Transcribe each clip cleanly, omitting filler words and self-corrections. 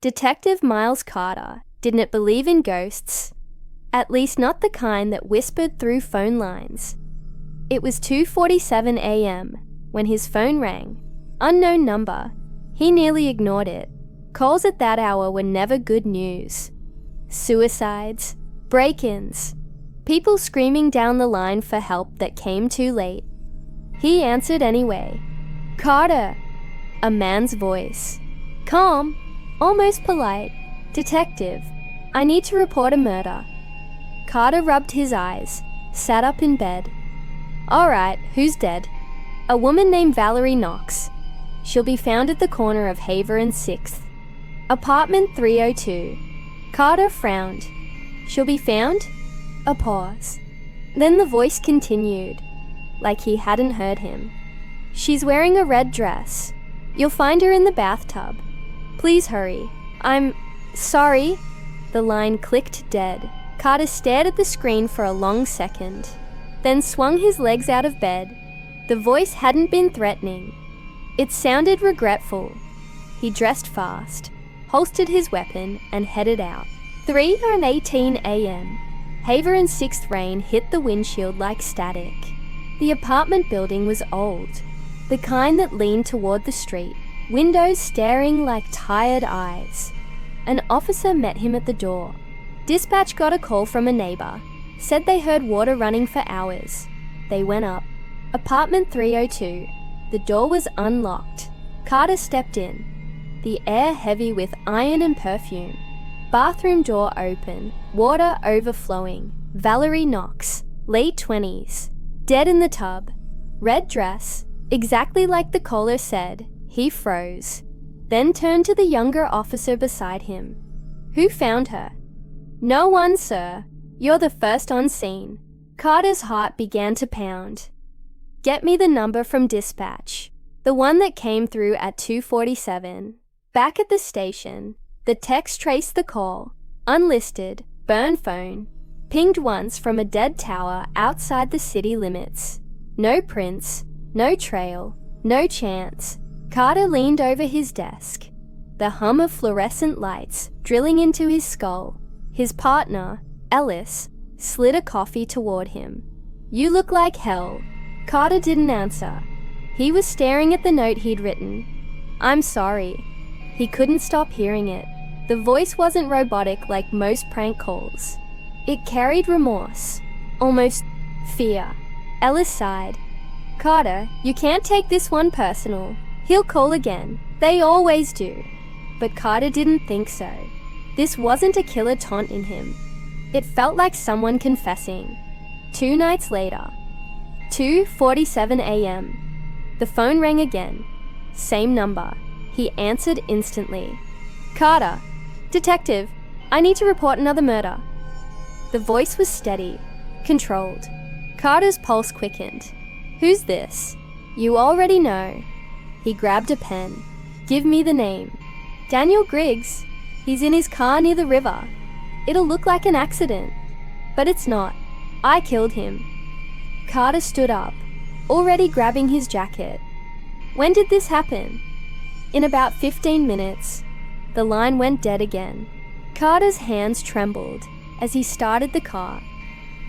Detective Miles Carter didn't believe in ghosts, at least not the kind that whispered through phone lines. It was 2:47 a.m. when his phone rang. Unknown number. He nearly ignored it. Calls at that hour were never good news. Suicides, break-ins, people screaming down the line for help that came too late. He answered anyway. "Carter," a man's voice. Calm, almost polite. "Detective, I need to report a murder." Carter rubbed his eyes, sat up in bed. "All right, who's dead?" "A woman named Valerie Knox. She'll be found at the corner of Haver and 6th. Apartment 302. Carter frowned. "She'll be found?" A pause. Then the voice continued, like he hadn't heard him. "She's wearing a red dress. You'll find her in the bathtub. Please hurry. I'm sorry." The line clicked dead. Carter stared at the screen for a long second, then swung his legs out of bed. The voice hadn't been threatening. It sounded regretful. He dressed fast, holstered his weapon, and headed out. 3:18 a.m. Haver and 6th rain hit the windshield like static. The apartment building was old, the kind that leaned toward the street, windows staring like tired eyes. An officer met him at the door. Dispatch got a call from a neighbor, said they heard water running for hours. They went up. Apartment 302. The door was unlocked. Carter stepped in, the air heavy with iron and perfume. Bathroom door open, water overflowing. Valerie Knox, late 20s, dead in the tub. Red dress, exactly like the caller said. He froze, then turned to the younger officer beside him. "Who found her?" "No one, sir. You're the first on scene." Carter's heart began to pound. "Get me the number from dispatch, the one that came through at 2:47. Back at the station, the text traced the call. Unlisted, burn phone, pinged once from a dead tower outside the city limits. No prints, no trail, no chance." Carter leaned over his desk, the hum of fluorescent lights drilling into his skull. His partner, Ellis, slid a coffee toward him. "You look like hell." Carter didn't answer. He was staring at the note he'd written. "I'm sorry." He couldn't stop hearing it. The voice wasn't robotic like most prank calls. It carried remorse, almost fear. Ellis sighed. "Carter, you can't take this one personal. He'll call again. They always do." But Carter didn't think so. This wasn't a killer taunt in him. It felt like someone confessing. 2 nights later, 2:47 a.m. The phone rang again. Same number. He answered instantly. "Carter, detective, I need to report another murder." The voice was steady, controlled. Carter's pulse quickened. "Who's this?" "You already know." He grabbed a pen. "Give me the name." "Daniel Griggs. He's in his car near the river. It'll look like an accident, but it's not. I killed him." Carter stood up, already grabbing his jacket. "When did this happen?" "In about 15 minutes. The line went dead again. Carter's hands trembled as he started the car.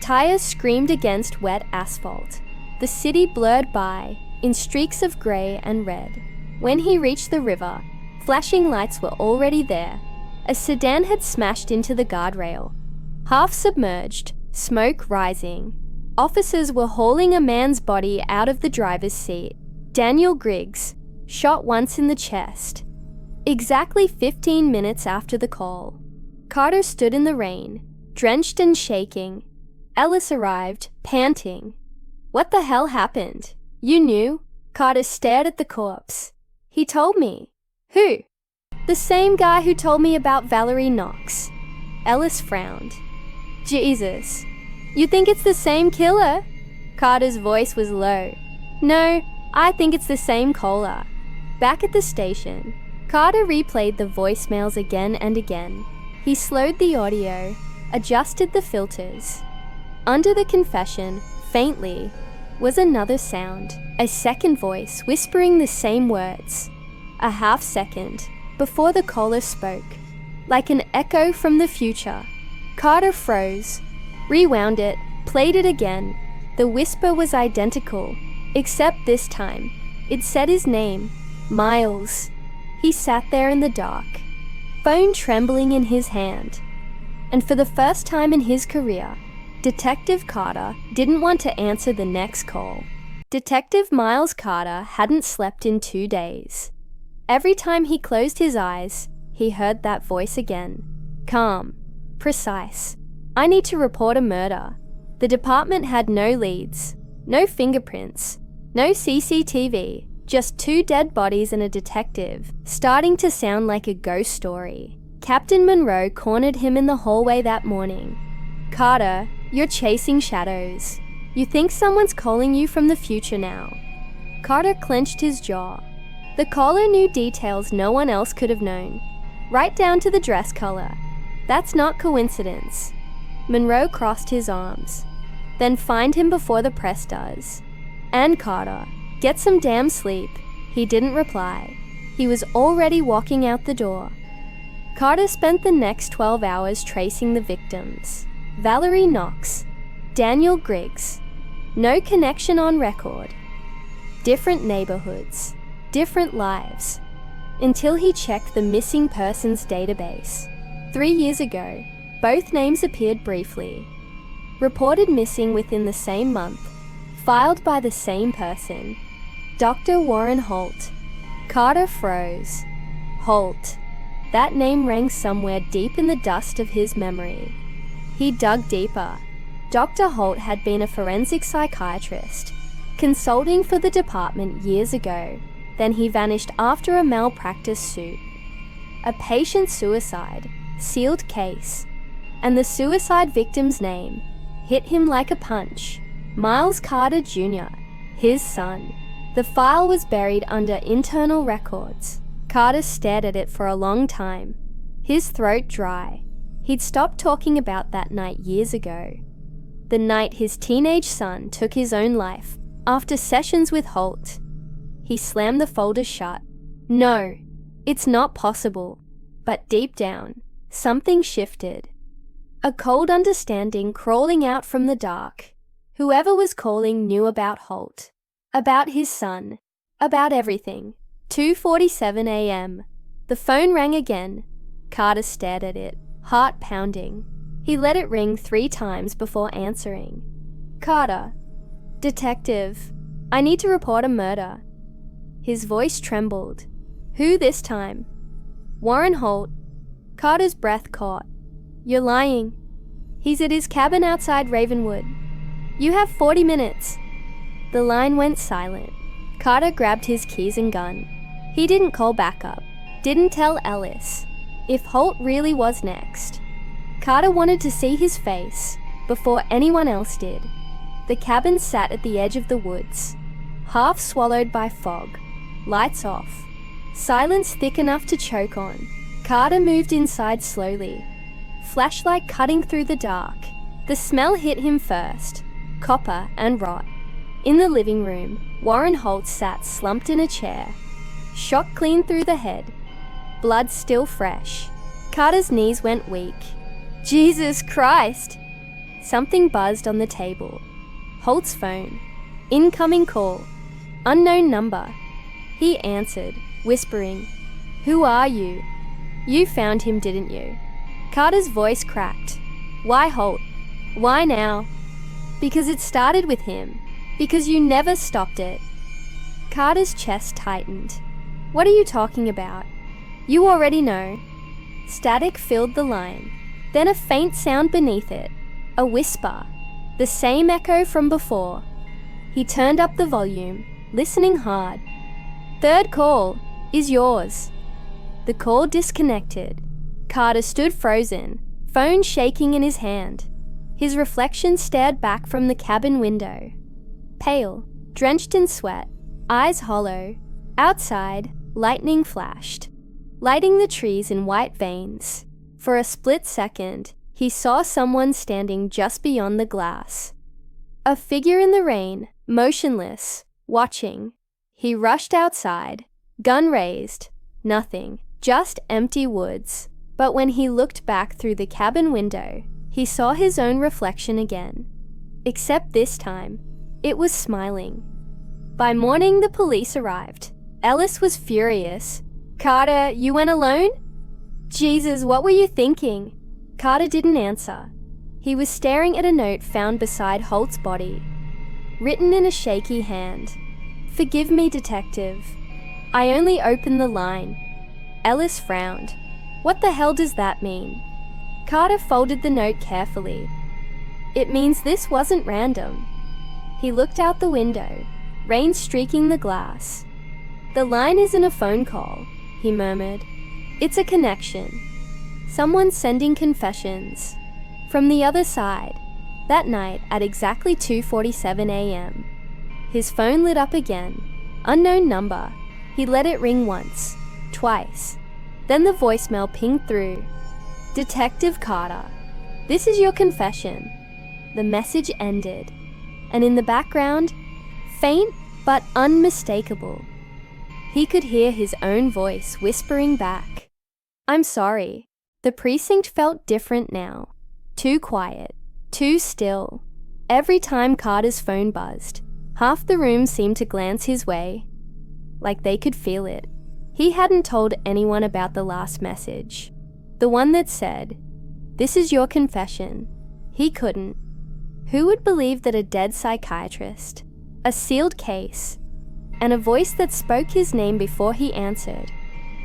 Tires screamed against wet asphalt. The city blurred by in streaks of grey and red. When he reached the river, flashing lights were already there. A sedan had smashed into the guardrail. Half submerged, smoke rising. Officers were hauling a man's body out of the driver's seat. Daniel Griggs, shot once in the chest. Exactly 15 minutes after the call. Carter stood in the rain, drenched and shaking. Ellis arrived, panting. "What the hell happened?" "You knew?" Carter stared at the corpse. "He told me." "Who?" "The same guy who told me about Valerie Knox." Ellis frowned. "Jesus. You think it's the same killer?" Carter's voice was low. "No, I think it's the same caller." Back at the station, Carter replayed the voicemails again and again. He slowed the audio, adjusted the filters. Under the confession, faintly, was another sound, a second voice whispering the same words. A half second before the caller spoke. like an echo from the future. Carter froze, rewound it, played it again. The whisper was identical, except this time, it said his name, Miles. He sat there in the dark, phone trembling in his hand. And for the first time in his career, Detective Carter didn't want to answer the next call. Detective Miles Carter hadn't slept in 2 days. Every time he closed his eyes, he heard that voice again. Calm, precise. I need to report a murder. The department had no leads, no fingerprints, no CCTV, just 2 dead bodies and a detective, starting to sound like a ghost story. Captain Monroe cornered him in the hallway that morning. Carter, you're chasing shadows. You think someone's calling you from the future now. Carter clenched his jaw. The caller knew details no one else could have known, right down to the dress color. That's not coincidence. Monroe crossed his arms. Then find him before the press does. And Carter, get some damn sleep. He didn't reply. He was already walking out the door. Carter spent the next 12 hours tracing the victims. Valerie Knox, Daniel Griggs. No connection on record. Different neighborhoods, different lives. Until he checked the missing persons database. 3 years ago, both names appeared briefly. Reported missing within the same month. Filed by the same person. Dr. Warren Holt. Carter froze. Holt. That name rang somewhere deep in the dust of his memory. He dug deeper. Dr. Holt had been a forensic psychiatrist, consulting for the department years ago. Then he vanished after a malpractice suit. A patient suicide, sealed case, and the suicide victim's name hit him like a punch. Miles Carter Jr., his son. The file was buried under internal records. Carter stared at it for a long time, his throat dry. He'd stopped talking about that night years ago. The night his teenage son took his own life after sessions with Holt. He slammed the folder shut. No, it's not possible. But deep down, something shifted. A cold understanding crawling out from the dark. Whoever was calling knew about Holt, about his son, about everything. 2:47 a.m. The phone rang again. Carter stared at it, heart pounding. He let it ring 3 times before answering. Carter. Detective. I need to report a murder. His voice trembled. Who this time? Warren Holt. Carter's breath caught. You're lying. He's at his cabin outside Ravenwood. You have 40 minutes. The line went silent. Carter grabbed his keys and gun. He didn't call backup, didn't tell Ellis. If Holt really was next. Carter wanted to see his face before anyone else did. The cabin sat at the edge of the woods, half swallowed by fog, lights off, silence thick enough to choke on. Carter moved inside slowly, flashlight cutting through the dark. The smell hit him first, copper and rot. In the living room, Warren Holt sat slumped in a chair, shot clean through the head, blood still fresh. Carter's knees went weak. Jesus Christ! Something buzzed on the table. Holt's phone. Incoming call. Unknown number. He answered, whispering, "Who are you?" You found him, didn't you? Carter's voice cracked. Why Holt? Why now? Because it started with him. Because you never stopped it. Carter's chest tightened. What are you talking about? You already know. Static filled the line. Then a faint sound beneath it. A whisper. The same echo from before. He turned up the volume, listening hard. Third call is yours. The call disconnected. Carter stood frozen, phone shaking in his hand. His reflection stared back from the cabin window. Pale, drenched in sweat, eyes hollow. Outside, lightning flashed, lighting the trees in white veins. For a split second, he saw someone standing just beyond the glass. A figure in the rain, motionless, watching. He rushed outside, gun raised. Nothing, just empty woods. But when he looked back through the cabin window, he saw his own reflection again. Except this time, it was smiling. By morning, the police arrived. Ellis was furious. "Carter, you went alone?" "Jesus, what were you thinking?" Carter didn't answer. He was staring at a note found beside Holt's body. Written in a shaky hand. "Forgive me, detective. I only opened the line." Ellis frowned. "What the hell does that mean?" Carter folded the note carefully. "It means this wasn't random." He looked out the window, rain streaking the glass. "The line isn't a phone call," he murmured. "It's a connection. Someone sending confessions." From the other side, that night at exactly 2:47 a.m., his phone lit up again. Unknown number. He let it ring once, twice. Then the voicemail pinged through. "Detective Carter, this is your confession." The message ended, and in the background, faint but unmistakable, he could hear his own voice whispering back, "I'm sorry." The precinct felt different now. Too quiet, too still. Every time Carter's phone buzzed, half the room seemed to glance his way, like they could feel it. He hadn't told anyone about the last message, the one that said, "This is your confession." He couldn't. Who would believe that a dead psychiatrist, a sealed case, and a voice that spoke his name before he answered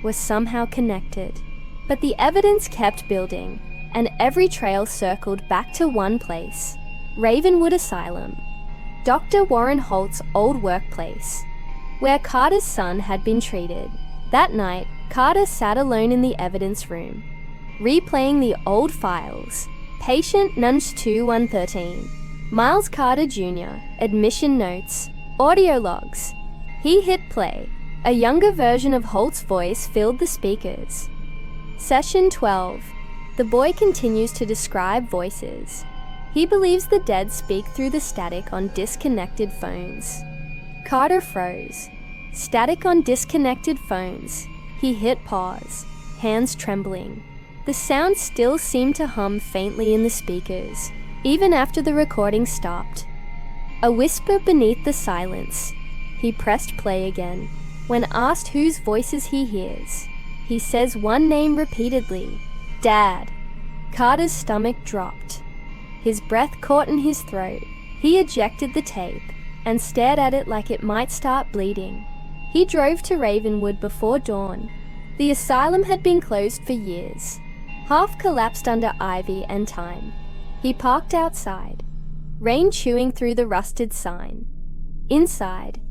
was somehow connected? But the evidence kept building, and every trail circled back to one place, Ravenwood Asylum, Dr. Warren Holt's old workplace, where Carter's son had been treated. That night, Carter sat alone in the evidence room, replaying the old files. Patient Nunch 2113, Miles Carter Jr., admission notes, audio logs. He hit play. A younger version of Holt's voice filled the speakers. Session 12. The boy continues to describe voices. He believes the dead speak through the static on disconnected phones. Carter froze. Static on disconnected phones. He hit pause, hands trembling. The sound still seemed to hum faintly in the speakers, even after the recording stopped. A whisper beneath the silence. He pressed play again. When asked whose voices he hears, he says one name repeatedly, "Dad." Carter's stomach dropped. His breath caught in his throat. He ejected the tape and stared at it like it might start bleeding. He drove to Ravenwood before dawn. The asylum had been closed for years, half collapsed under ivy and time. He parked outside, rain chewing through the rusted sign. Inside,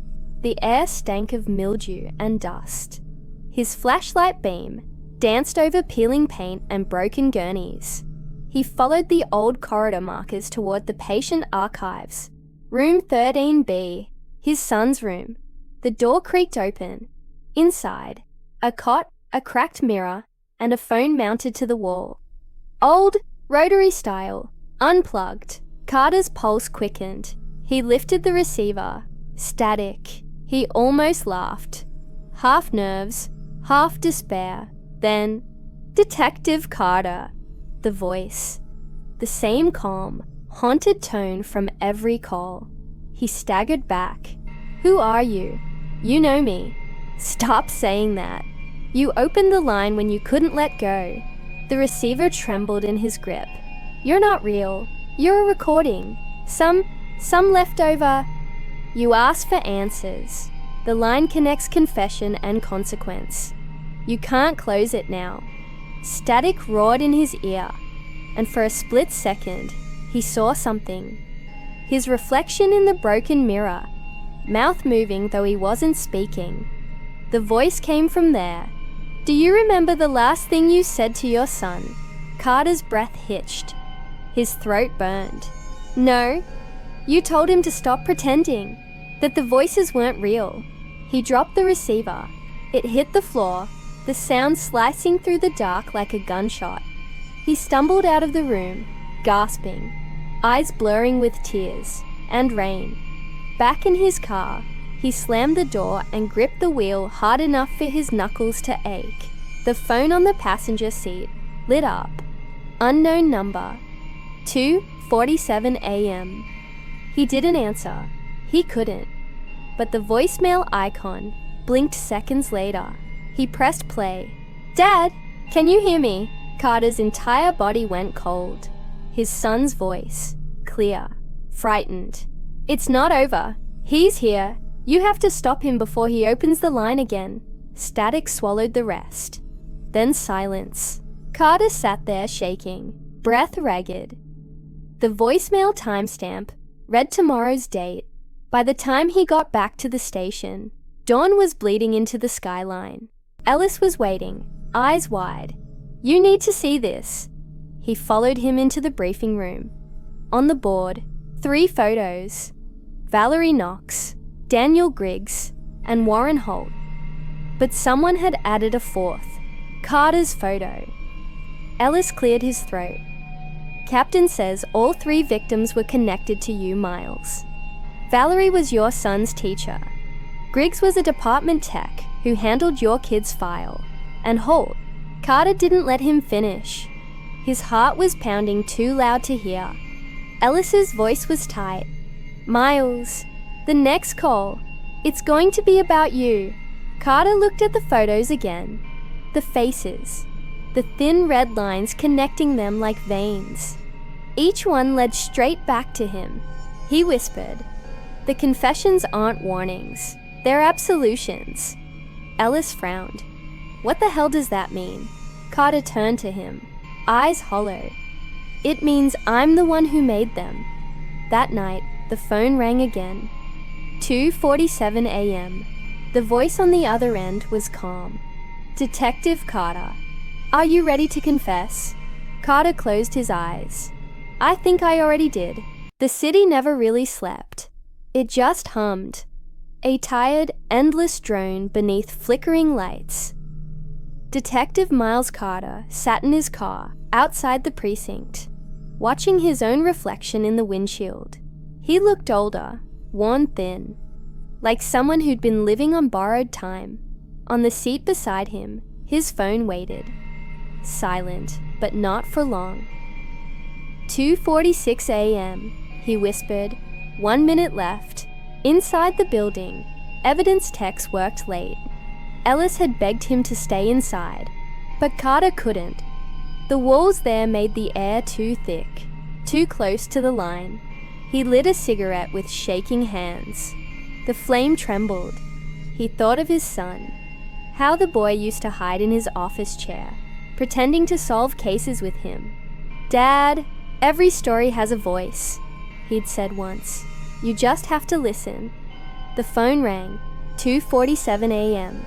the air stank of mildew and dust. His flashlight beam danced over peeling paint and broken gurneys. He followed the old corridor markers toward the patient archives. Room 13B, his son's room. The door creaked open. Inside, a cot, a cracked mirror, and a phone mounted to the wall. Old, rotary style, unplugged. Carter's pulse quickened. He lifted the receiver. Static. He almost laughed. Half nerves, half despair. Then, "Detective Carter." The voice. The same calm, haunted tone from every call. He staggered back. "Who are you?" "You know me." "Stop saying that. You opened the line when you couldn't let go." The receiver trembled in his grip. "You're not real. You're a recording. Some leftover." "You asked for answers. The line connects confession and consequence. You can't close it now." Static roared in his ear, and for a split second, he saw something. His reflection in the broken mirror, mouth moving though he wasn't speaking. The voice came from there. "Do you remember the last thing you said to your son?" Carter's breath hitched. His throat burned. "No. You told him to stop pretending, that the voices weren't real." He dropped the receiver. It hit the floor, the sound slicing through the dark like a gunshot. He stumbled out of the room, gasping, eyes blurring with tears and rain. Back in his car, he slammed the door and gripped the wheel hard enough for his knuckles to ache. The phone on the passenger seat lit up. Unknown number. 2:47 a.m. He didn't answer. He couldn't. But the voicemail icon blinked seconds later. He pressed play. "Dad, can you hear me?" Carter's entire body went cold. His son's voice, clear, frightened. "It's not over. He's here. You have to stop him before he opens the line again." Static swallowed the rest. Then silence. Carter sat there shaking, breath ragged. The voicemail timestamp read tomorrow's date. By the time he got back to the station, dawn was bleeding into the skyline. Ellis was waiting, eyes wide. "You need to see this." He followed him into the briefing room. On the board, 3 photos. Valerie Knox, Daniel Griggs, and Warren Holt. But someone had added a 4th, Carter's photo. Ellis cleared his throat. "Captain says all 3 victims were connected to you, Miles. Valerie was your son's teacher. Griggs was a department tech who handled your kid's file. And Holt, Carter didn't let him finish. His heart was pounding too loud to hear. Ellis's voice was tight. "Miles, the next call. It's going to be about you." Carter looked at the photos again. The faces. The thin red lines connecting them like veins. Each one led straight back to him. He whispered, "The confessions aren't warnings. They're absolutions." Ellis frowned. "What the hell does that mean?" Carter turned to him, eyes hollow. "It means I'm the one who made them." That night, the phone rang again. 2:47 a.m. The voice on the other end was calm. "Detective Carter, are you ready to confess?" Carter closed his eyes. "I think I already did." The city never really slept. It just hummed. A tired, endless drone beneath flickering lights. Detective Miles Carter sat in his car outside the precinct, watching his own reflection in the windshield. He looked older, worn thin, like someone who'd been living on borrowed time. On the seat beside him, his phone waited. Silent, but not for long. 2:46 a.m., he whispered. 1 minute left. Inside the building, evidence techs worked late. Ellis had begged him to stay inside, but Carter couldn't. The walls there made the air too thick, too close to the line. He lit a cigarette with shaking hands. The flame trembled. He thought of his son, how the boy used to hide in his office chair, pretending to solve cases with him. "Dad, every story has a voice," he'd said once. "You just have to listen." The phone rang, 2:47 a.m.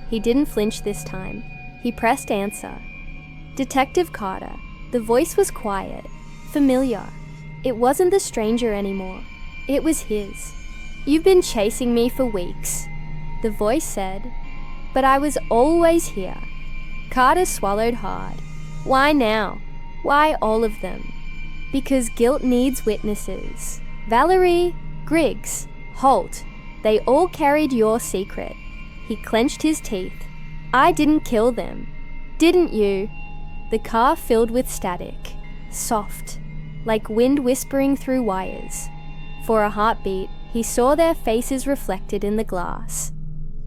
He didn't flinch this time. He pressed answer. Detective Carter. The voice was quiet, familiar. It wasn't the stranger anymore. It was his. "You've been chasing me for weeks," the voice said. "But I was always here." Carter swallowed hard. "Why now? Why all of them?" "Because guilt needs witnesses. Valerie, Griggs, Holt, they all carried your secret." He clenched his teeth. "I didn't kill them. Didn't you?" The car filled with static, soft, like wind whispering through wires. For a heartbeat, he saw their faces reflected in the glass.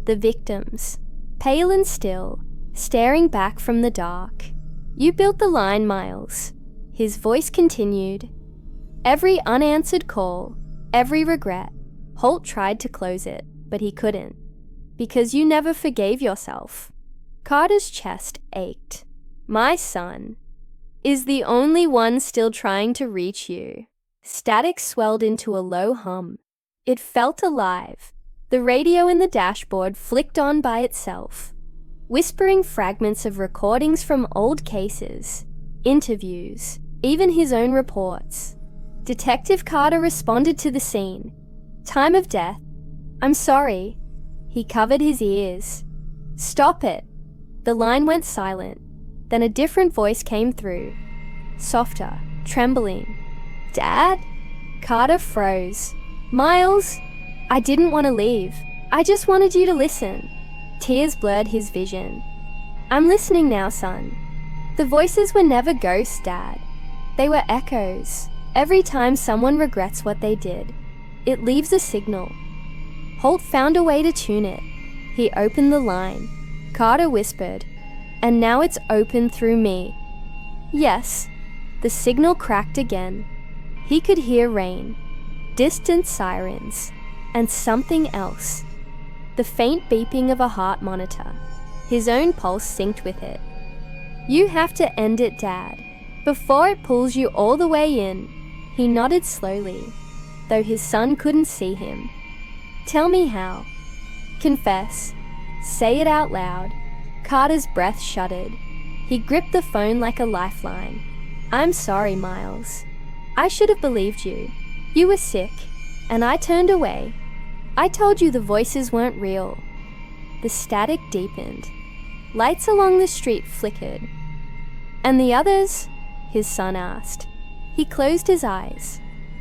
The victims, pale and still, staring back from the dark. "You built the line, Miles." His voice continued. "Every unanswered call, every regret." Holt tried to close it, but he couldn't. "Because you never forgave yourself." Carter's chest ached. "My son is the only one still trying to reach you." Static swelled into a low hum. It felt alive. The radio in the dashboard flicked on by itself, whispering fragments of recordings from old cases, interviews, even his own reports. Detective Carter responded to the scene. "Time of death. I'm sorry." He covered his ears. "Stop it." The line went silent. Then a different voice came through, softer, trembling. "Dad?" Carter froze. "Miles, I didn't want to leave. I just wanted you to listen." Tears blurred his vision. "I'm listening now, son." The voices were never ghosts, Dad. They were echoes. Every time someone regrets what they did, it leaves a signal. Holt found a way to tune it. He opened the line. Carter whispered, "And now it's open through me." Yes, the signal cracked again. He could hear rain, distant sirens, and something else. The faint beeping of a heart monitor. His own pulse synced with it. "You have to end it, Dad, before it pulls you all the way in." He nodded slowly, though his son couldn't see him. "Tell me how. Confess. Say it out loud." Carter's breath shuddered. He gripped the phone like a lifeline. "I'm sorry, Miles. I should have believed you. You were sick, and I turned away. I told you the voices weren't real." The static deepened. Lights along the street flickered. "And the others?" his son asked. He closed his eyes.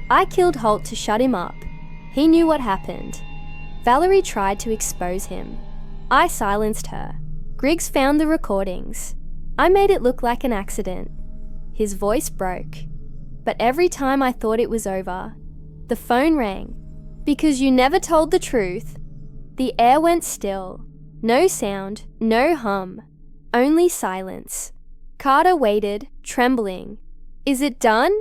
"I killed Holt to shut him up. He knew what happened. Valerie tried to expose him. I silenced her. Griggs found the recordings. I made it look like an accident." His voice broke. "But every time I thought it was over, the phone rang. Because you never told the truth." The air went still. No sound, no hum, only silence. Carter waited, trembling. "Is it done?"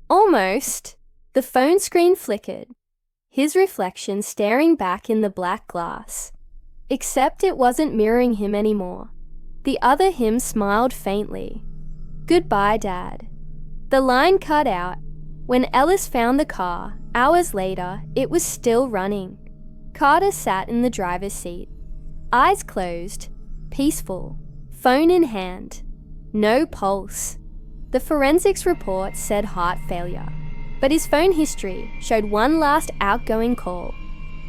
"Almost." The phone screen flickered, his reflection staring back in the black glass. Except it wasn't mirroring him anymore. The other him smiled faintly. "Goodbye, Dad." The line cut out. When Ellis found the car, hours later, it was still running. Carter sat in the driver's seat, eyes closed, peaceful, phone in hand. No pulse. The forensics report said heart failure, but his phone history showed one last outgoing call.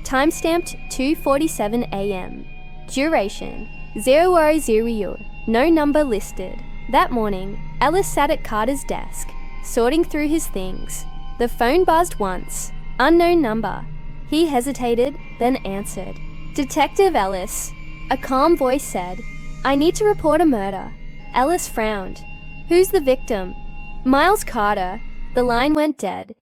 Timestamped 2:47 a.m. Duration 0:00. No number listed. That morning, Ellis sat at Carter's desk, sorting through his things. The phone buzzed once. Unknown number. He hesitated, then answered. "Detective Ellis." A calm voice said, "I need to report a murder." Ellis frowned. "Who's the victim?" "Miles Carter." The line went dead.